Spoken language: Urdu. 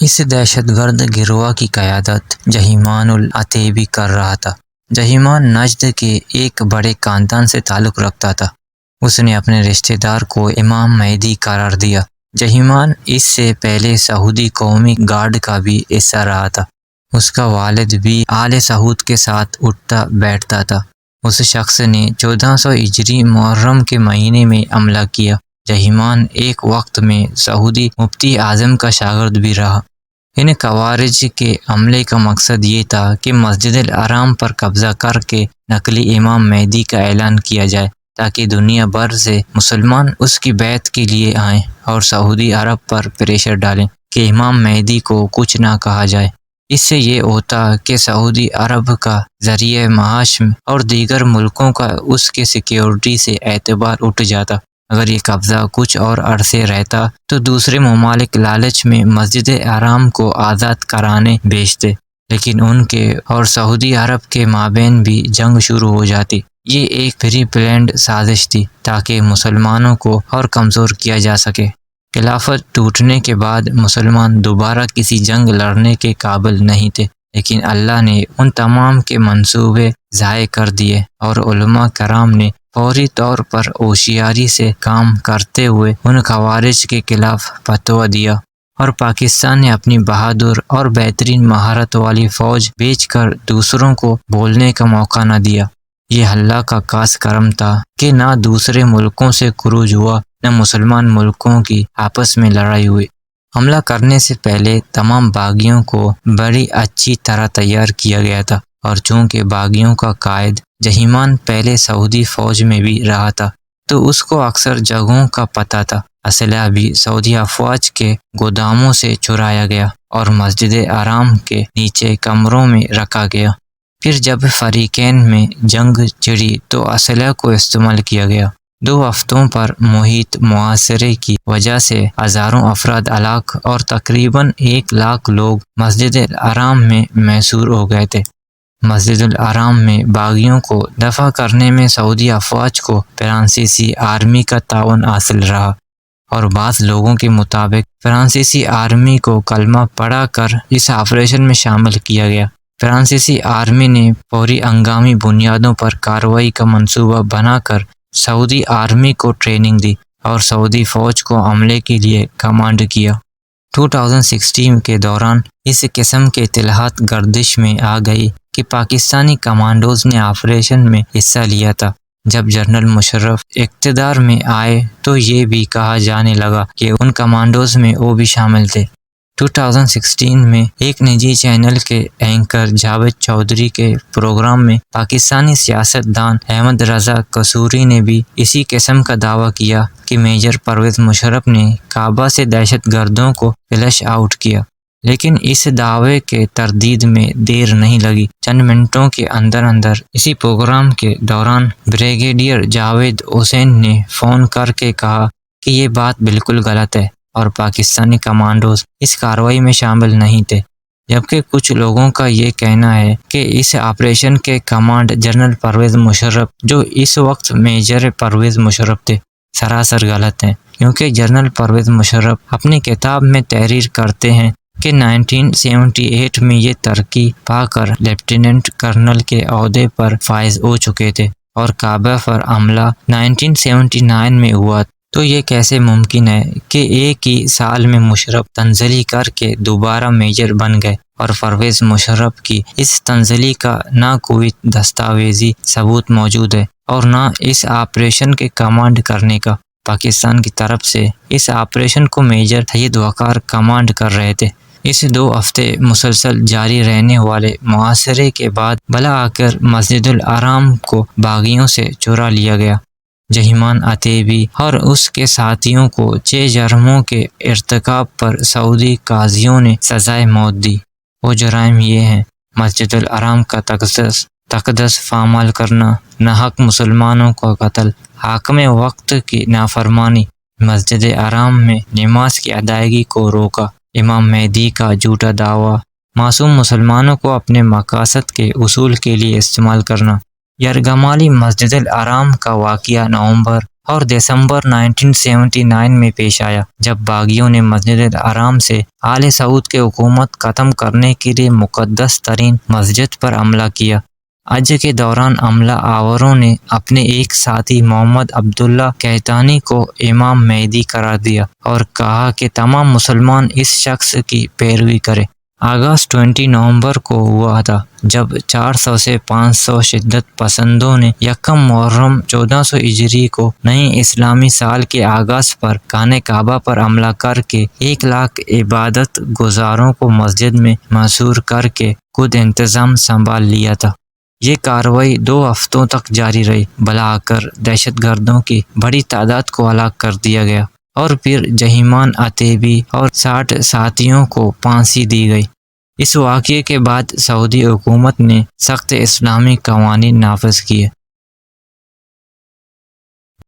اس دہشت گرد گروہ کی قیادت جہیمان العتیبی کر رہا تھا۔ جہیمان نجد کے ایک بڑے خاندان سے تعلق رکھتا تھا۔ اس نے اپنے رشتہ دار کو امام مہدی قرار دیا۔ جہیمان اس سے پہلے سعودی قومی گارڈ کا بھی حصہ رہا تھا۔ اس کا والد بھی آل سعود کے ساتھ اٹھتا بیٹھتا تھا۔ اس شخص نے 1400 ہجری محرم کے مہینے میں حملہ کیا۔ جہیمان ایک وقت میں سعودی مفتی اعظم کا شاگرد بھی رہا۔ ان خوارج کے حملے کا مقصد یہ تھا کہ مسجد الحرام پر قبضہ کر کے نقلی امام مہدی کا اعلان کیا جائے تاکہ دنیا بھر سے مسلمان اس کی بیعت کے لیے آئیں اور سعودی عرب پر پریشر ڈالیں کہ امام مہدی کو کچھ نہ کہا جائے۔ اس سے یہ ہوتا کہ سعودی عرب کا ذریعہ معاش اور دیگر ملکوں کا اس کے سیکیورٹی سے اعتبار اٹھ جاتا۔ اگر یہ قبضہ کچھ اور عرصے رہتا تو دوسرے ممالک لالچ میں مسجد حرام کو آزاد کرانے بھیجتے، لیکن ان کے اور سعودی عرب کے مابین بھی جنگ شروع ہو جاتی۔ یہ ایک پری پلانڈ سازش تھی تاکہ مسلمانوں کو اور کمزور کیا جا سکے۔ خلافت ٹوٹنے کے بعد مسلمان دوبارہ کسی جنگ لڑنے کے قابل نہیں تھے، لیکن اللہ نے ان تمام کے منصوبے ضائع کر دیے اور علماء کرام نے فوری طور پر ہوشیاری سے کام کرتے ہوئے ان خوارج کے خلاف فتویٰ دیا، اور پاکستان نے اپنی بہادر اور بہترین مہارت والی فوج بھیج کر دوسروں کو بولنے کا موقع نہ دیا۔ یہ اللہ کا خاص کرم تھا کہ نہ دوسرے ملکوں سے خروج ہوا نہ مسلمان ملکوں کی آپس میں لڑائی ہوئی۔ حملہ کرنے سے پہلے تمام باغیوں کو بڑی اچھی طرح تیار کیا گیا تھا، اور چونکہ باغیوں کا قائد جہیمان پہلے سعودی فوج میں بھی رہا تھا تو اس کو اکثر جگہوں کا پتہ تھا۔ اسلحہ بھی سعودی افواج کے گوداموں سے چرایا گیا اور مسجد حرام کے نیچے کمروں میں رکھا گیا۔ پھر جب فریقین میں جنگ چھڑی تو اسلحہ کو استعمال کیا گیا۔ 2 ہفتوں پر محیط محاصرے کی وجہ سے ہزاروں افراد ہلاک اور تقریباً 1 لاکھ لوگ مسجد الحرام میں محصور ہو گئے تھے۔ مسجد الحرام میں باغیوں کو دفع کرنے میں سعودی افواج کو فرانسیسی آرمی کا تعاون حاصل رہا، اور بعض لوگوں کے مطابق فرانسیسی آرمی کو کلمہ پڑھا کر اس آپریشن میں شامل کیا گیا۔ فرانسیسی آرمی نے فوری ہنگامی بنیادوں پر کارروائی کا منصوبہ بنا کر سعودی آرمی کو ٹریننگ دی اور سعودی فوج کو حملے کے لیے کمانڈ کیا۔ 2016 کے دوران اس قسم کے اطلاعات گردش میں آ گئی کہ پاکستانی کمانڈوز نے آپریشن میں حصہ لیا تھا۔ جب جنرل مشرف اقتدار میں آئے تو یہ بھی کہا جانے لگا کہ ان کمانڈوز میں وہ بھی شامل تھے۔ 2016 میں ایک نجی چینل کے اینکر جاوید چودھری کے پروگرام میں پاکستانی سیاست دان احمد رضا قصوری نے بھی اسی قسم کا دعویٰ کیا کہ میجر پرویز مشرف نے کعبہ سے دہشت گردوں کو فلش آؤٹ کیا، لیکن اس دعوے کے تردید میں دیر نہیں لگی۔ چند منٹوں کے اندر اسی پروگرام کے دوران بریگیڈیئر جاوید حسین نے فون کر کے کہا کہ یہ بات بالکل غلط ہے اور پاکستانی کمانڈوز اس کارروائی میں شامل نہیں تھے، جبکہ کچھ لوگوں کا یہ کہنا ہے کہ اس آپریشن کے کمانڈ جنرل پرویز مشرف، جو اس وقت میجر پرویز مشرف تھے، سراسر غلط ہیں، کیونکہ جنرل پرویز مشرف اپنی کتاب میں تحریر کرتے ہیں کہ 1978 میں یہ ترقی پا کر لیفٹیننٹ کرنل کے عہدے پر فائز ہو چکے تھے، اور کعبہ پر حملہ 1979 میں ہوا۔ تو یہ کیسے ممکن ہے کہ ایک ہی سال میں مشرف تنزلی کر کے دوبارہ میجر بن گئے، اور پرویز مشرف کی اس تنزلی کا نہ کوئی دستاویزی ثبوت موجود ہے اور نہ اس آپریشن کے کمانڈ کرنے کا۔ پاکستان کی طرف سے اس آپریشن کو میجر سید وقار کمانڈ کر رہے تھے۔ اس 2 ہفتے مسلسل جاری رہنے والے محاصرے کے بعد بالآخر مسجد الحرام کو باغیوں سے چرا لیا گیا۔ جہیمان عتیبی اور اس کے ساتھیوں کو 6 جرموں کے ارتکاب پر سعودی قاضیوں نے سزائے موت دی۔ وہ جرائم یہ ہیں: مسجد الحرام کا تقدس پامال کرنا، ناحق مسلمانوں کا قتل، حاکم وقت کی نافرمانی، مسجد حرام میں نماز کی ادائیگی کو روکا، امام مہدی کا جھوٹا دعویٰ، معصوم مسلمانوں کو اپنے مقاصد کے حصول کے لیے استعمال کرنا۔ یرغمالی مسجد الحرام کا واقعہ نومبر اور دسمبر 1979 میں پیش آیا جب باغیوں نے مسجد الحرام سے آل سعود کے حکومت ختم کرنے کے لیے مقدس ترین مسجد پر حملہ کیا۔ حج کے دوران حملہ آوروں نے اپنے ایک ساتھی محمد عبداللہ قحطانی کو امام مہدی قرار دیا اور کہا کہ تمام مسلمان اس شخص کی پیروی کریں۔ آغاز 20 نومبر کو ہوا تھا جب 400 سے 500 شدت پسندوں نے یکم محرم 1400 ہجری کو نئے اسلامی سال کے آغاز پر خانہ کعبہ پر حملہ کر کے 1 لاکھ عبادت گزاروں کو مسجد میں محصور کر کے خود انتظام سنبھال لیا تھا۔ یہ کارروائی 2 ہفتوں تک جاری رہی، بلا کر دہشت گردوں کی بڑی تعداد کو ہلاک کر دیا گیا اور پھر جہیمان عتیبی اور 60 ساتھیوں کو پھانسی دی گئی۔ اس واقعے کے بعد سعودی حکومت نے سخت اسلامی قوانین نافذ کیے